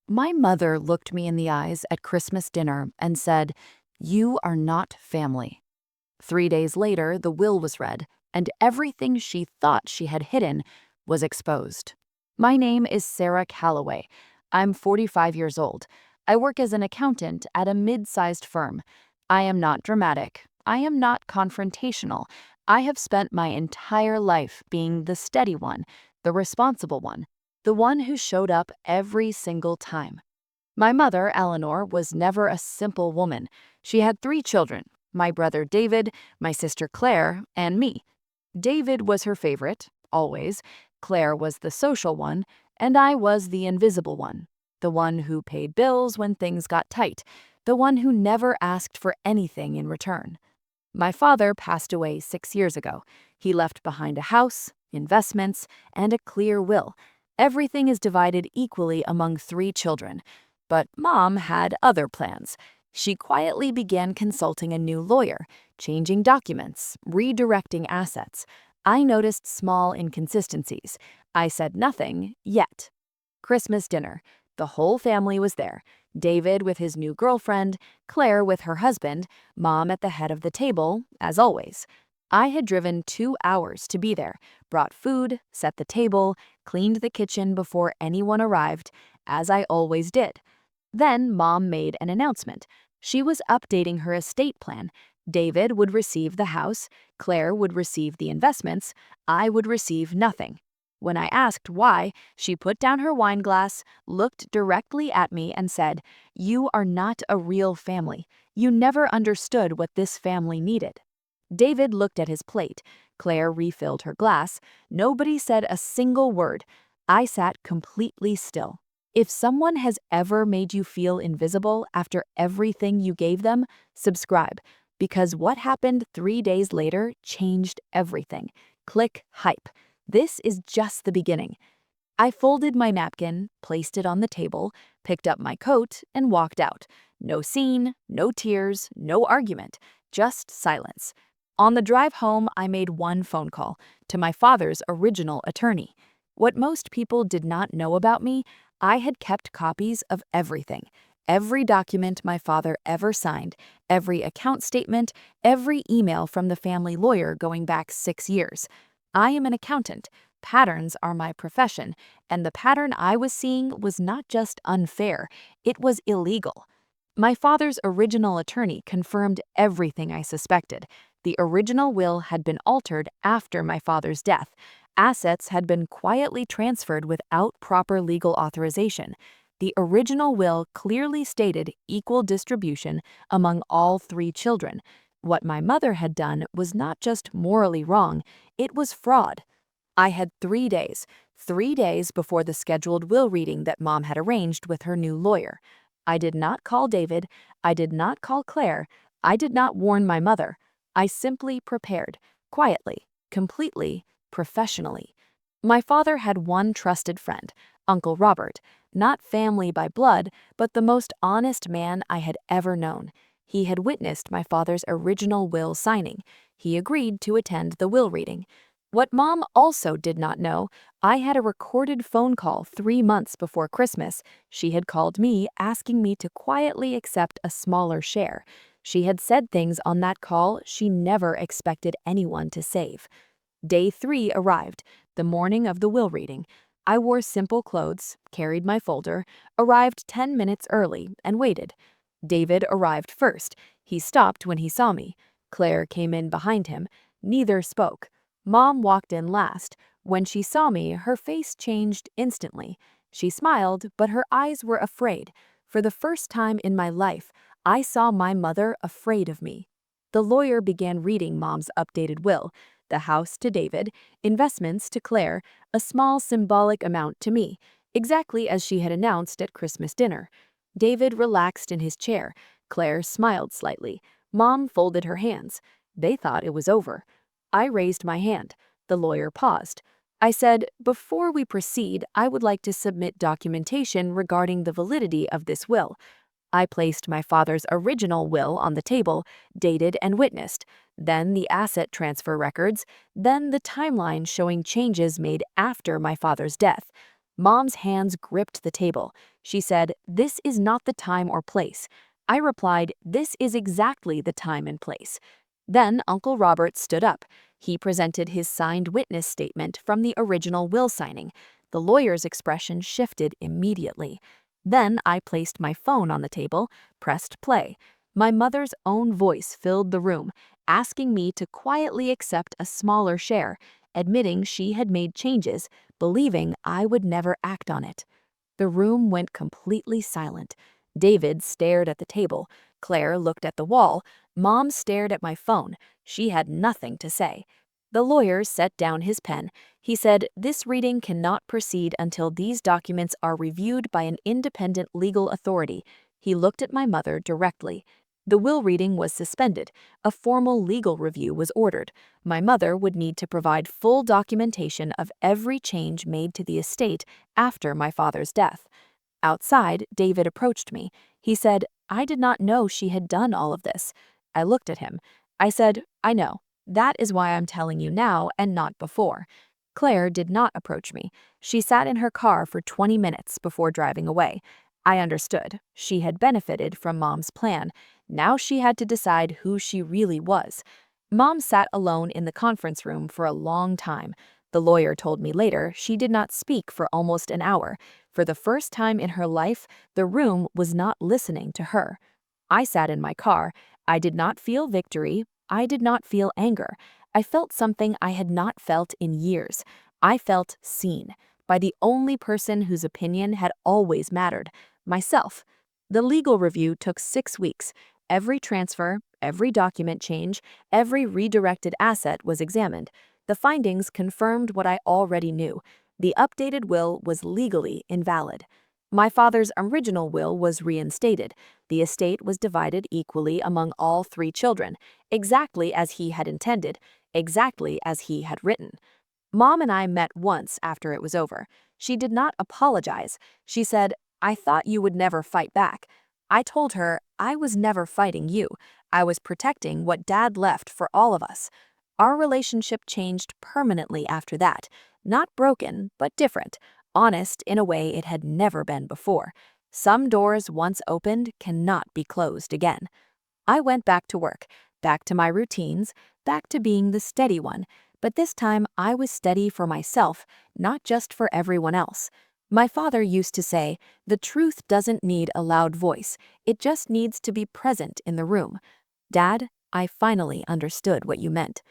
My mother looked me in the eyes at Christmas dinner and said, "You are not family." 3 days later, the will was read, and everything she thought she had hidden was exposed. My name is Sarah Calloway. I'm 45 years old. I work as an accountant at a mid-sized firm. I am not dramatic. I am not confrontational. I have spent my entire life being the steady one, the responsible one, the one who showed up every single time. My mother, Eleanor, was never a simple woman. She had 3 children, my brother David, my sister Claire, and me. David was her favorite, always. Claire was the social one, and I was the invisible one. The one who paid bills when things got tight. The one who never asked for anything in return. My father passed away 6 years ago. He left behind a house, investments, and a clear will. Everything is divided equally among 3 children. But Mom had other plans. She quietly began consulting a new lawyer, changing documents, redirecting assets. I noticed small inconsistencies. I said nothing yet. Christmas dinner. The whole family was there. David with his new girlfriend, Claire with her husband, Mom at the head of the table, as always. I had driven 2 hours to be there, brought food, set the table, cleaned the kitchen before anyone arrived, as I always did. Then Mom made an announcement. She was updating her estate plan. David would receive the house, Claire would receive the investments, I would receive nothing. When I asked why, she put down her wine glass, looked directly at me, and said, "You are not a real family. You never understood what this family needed." David looked at his plate. Claire refilled her glass. Nobody said a single word. I sat completely still. If someone has ever made you feel invisible after everything you gave them, subscribe, because what happened 3 days later changed everything. Click hype. This is just the beginning. I folded my napkin, placed it on the table, picked up my coat, and walked out. No scene, no tears, no argument, just silence. On the drive home, I made one phone call to my father's original attorney. What most people did not know about me, I had kept copies of everything. Every document my father ever signed, every account statement, every email from the family lawyer going back 6 years. I am an accountant. Patterns are my profession, and the pattern I was seeing was not just unfair, it was illegal. My father's original attorney confirmed everything I suspected. The original will had been altered after my father's death. Assets had been quietly transferred without proper legal authorization. The original will clearly stated equal distribution among all 3 children. What my mother had done was not just morally wrong, it was fraud. I had 3 days before the scheduled will reading that Mom had arranged with her new lawyer. I did not call David, I did not call Claire, I did not warn my mother. I simply prepared, quietly, completely, professionally. My father had one trusted friend, Uncle Robert, not family by blood, but the most honest man I had ever known. He had witnessed my father's original will signing. He agreed to attend the will reading. What Mom also did not know, I had a recorded phone call 3 months before Christmas. She had called me asking me to quietly accept a smaller share. She had said things on that call she never expected anyone to save. Day 3 arrived, the morning of the will reading. I wore simple clothes, carried my folder, arrived 10 minutes early, and waited. David arrived first. He stopped when he saw me. Claire came in behind him. Neither spoke. Mom walked in last. When she saw me, her face changed instantly. She smiled, but her eyes were afraid. For the first time in my life, I saw my mother afraid of me. The lawyer began reading Mom's updated will. The house to David, investments to Claire, a small symbolic amount to me, exactly as she had announced at Christmas dinner. David relaxed in his chair. Claire smiled slightly. Mom folded her hands. They thought it was over. I raised my hand. The lawyer paused. I said, "Before we proceed, I would like to submit documentation regarding the validity of this will." I placed my father's original will on the table, dated and witnessed, then the asset transfer records, then the timeline showing changes made after my father's death. Mom's hands gripped the table. She said, "This is not the time or place." I replied, "This is exactly the time and place." Then Uncle Robert stood up. He presented his signed witness statement from the original will signing. The lawyer's expression shifted immediately. Then I placed my phone on the table, pressed play. My mother's own voice filled the room, asking me to quietly accept a smaller share, admitting she had made changes, believing I would never act on it. The room went completely silent. David stared at the table. Claire looked at the wall. Mom stared at my phone. She had nothing to say. The lawyer set down his pen. He said, "This reading cannot proceed until these documents are reviewed by an independent legal authority." He looked at my mother directly. The will reading was suspended. A formal legal review was ordered. My mother would need to provide full documentation of every change made to the estate after my father's death. Outside, David approached me. He said, "I did not know she had done all of this." I looked at him. I said, "I know. That is why I'm telling you now and not before." Claire did not approach me. She sat in her car for 20 minutes before driving away. I understood. She had benefited from Mom's plan. Now she had to decide who she really was. Mom sat alone in the conference room for a long time. The lawyer told me later she did not speak for almost an hour. For the first time in her life, the room was not listening to her. I sat in my car. I did not feel victory. I did not feel anger. I felt something I had not felt in years. I felt seen by the only person whose opinion had always mattered, myself. The legal review took 6 weeks. Every transfer, every document change, every redirected asset was examined. The findings confirmed what I already knew. The updated will was legally invalid. My father's original will was reinstated. The estate was divided equally among all 3 children, exactly as he had intended, exactly as he had written. Mom and I met once after it was over. She did not apologize. She said, "I thought you would never fight back." I told her, "I was never fighting you. I was protecting what Dad left for all of us." Our relationship changed permanently after that. Not broken, but different. Honest in a way it had never been before. Some doors once opened cannot be closed again. I went back to work, back to my routines, back to being the steady one. But this time I was steady for myself, not just for everyone else. My father used to say, "The truth doesn't need a loud voice. It just needs to be present in the room." Dad, I finally understood what you meant.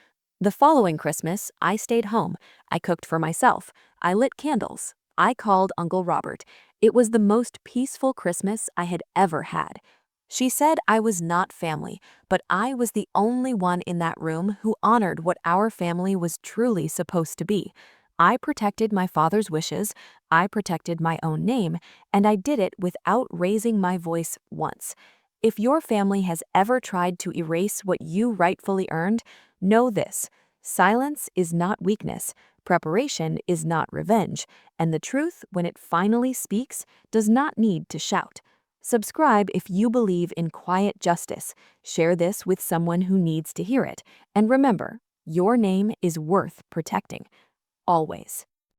The following Christmas, I stayed home. I cooked for myself. I lit candles. I called Uncle Robert. It was the most peaceful Christmas I had ever had. She said I was not family, but I was the only one in that room who honored what our family was truly supposed to be. I protected my father's wishes, I protected my own name, and I did it without raising my voice once. If your family has ever tried to erase what you rightfully earned, know this: silence is not weakness, preparation is not revenge, and the truth, when it finally speaks, does not need to shout. Subscribe if you believe in quiet justice. Share this with someone who needs to hear it. And remember, your name is worth protecting. Always.